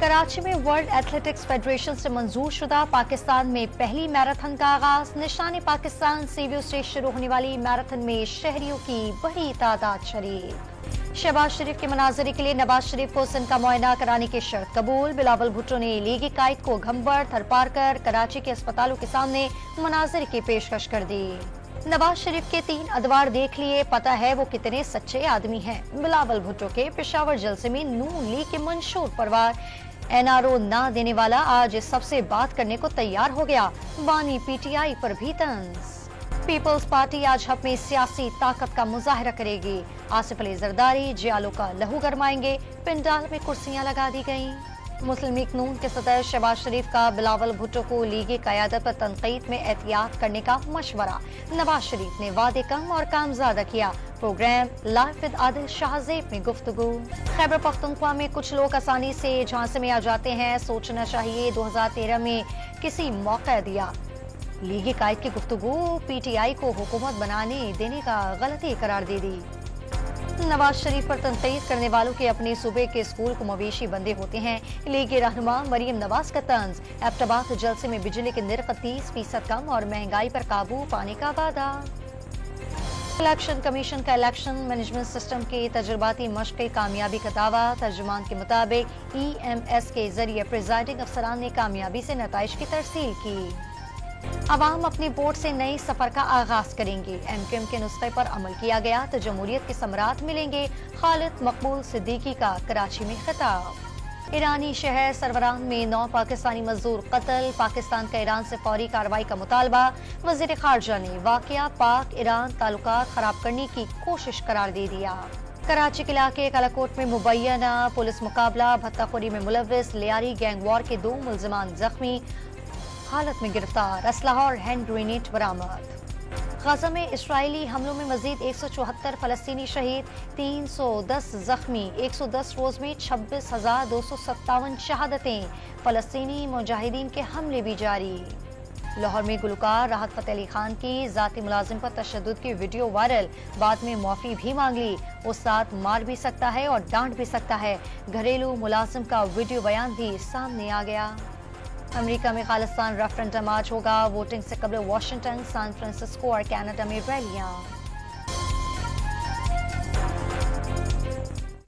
कराची में world athletics federation से मंजूर शुदा पाकिस्तान में पहली मैराथन का आगाज। निशान पाकिस्तान सीव्यू से शुरू होने वाली मैराथन में शहरियों की बड़ी तादाद शरीक। शहबाज शरीफ के मनाजरे के लिए नवाज शरीफ को सिंध का मुआयना कराने की शर्त कबूल। बिलावल भुट्टो ने लीगी कायद को घंबर थरपार कर कराची के अस्पतालों के सामने मनाजरे की पेशकश कर दी। नवाज शरीफ के 3 अदवार देख लिए, पता है वो कितने सच्चे आदमी हैं। बिलावल भुट्टो के पेशावर जलसे में नून लीग के मंशूर परवार एनआरओ ना देने वाला आज इस सबसे बात करने को तैयार हो गया। बानी पीटीआई पर भी तंज। पीपल्स पार्टी आज हब में सियासी ताकत का मुजाहरा करेगी। आसिफ अली जरदारी जियालो का लहू गरमाएंगे। पिंडाल में कुर्सियां लगा दी गईं। मुस्लिम लीग नून के सदर शहबाज शरीफ का बिलावल भुट्टो को लीगी क़यादत पर तनकीद में एहतियात करने का मशवरा। नवाज शरीफ ने वादे कम और काम ज्यादा किया। Program live with Adil Shahzeb में गुफ्तगू। खैबर पख्तूनख्वा में कुछ लोग आसानी से झांसे में आ जाते हैं, सोचना चाहिए 2013 में किसी मौका दिया। लीगी कायद की गुफ्तगू पीटीआई को हुकूमत बनाने देने का गलती करार दे दी। नवाज शरीफ पर तनकीद करने वालों के अपने सूबे के स्कूल को मवेशी बंदे होते हैं। लीगी रहनुमा मरियम नवाज का तंज। एबटाबाद जलसे में बिजली के निर्ख 30% कम और महंगाई पर काबू पाने का वादा। इलेक्शन कमीशन का इलेक्शन मैनेजमेंट सिस्टम के तजुर्बाती मश्क कामयाबी का दावा। तर्जुमान के मुताबिक EMS के जरिए प्रिजाइडिंग अफसरान ने कामयाबी से नताइज की तरसील की। अवाम अपने वोट से नए सफर का आगाज करेंगे। MQM के नुस्खे पर अमल किया गया तो जमहूरियत के समरात मिलेंगे। खालिद मकबूल सिद्दीकी का कराची में खिताब। ईरानी शहर सरवरान में 9 पाकिस्तानी मजदूर कत्ल। पाकिस्तान का ईरान से फौरी कार्रवाई का मुतालबा। वजीर खारजा ने वाकया पाक ईरान ताल्लुकात खराब करने की कोशिश करार दे दिया। कराची के इलाके कलाकोट में मुबैना पुलिस मुकाबला। भत्ताखोरी में मुलविस लियारी गैंग वॉर के 2 मुल्जिमान जख्मी, हालत में गिरफ्तार। असलहा और हैंड ग्रेनेड बरामद। गजा में इसराइली हमलों में मजीद 174 फलस्तीनी शहीद, 310 जख्मी। 110 रोज में 26,257 शहादतें। फलस्तीनी मुजाहिदीन के हमले भी जारी। लाहौर में गुलकार राहत फतेह अली खान की जाती मुलाजिम पर तशद्दुद की वीडियो वायरल। बाद में माफी भी मांग ली। उस्ताद मार भी सकता है और डांट भी सकता है। घरेलू मुलाजिम का वीडियो बयान भी सामने आ गया। अमेरिका में खालिस्तान रेफरेंडम आज होगा। वोटिंग से कबल वाशिंगटन, सैन फ्रांसिस्को और कनाडा में रैलियां।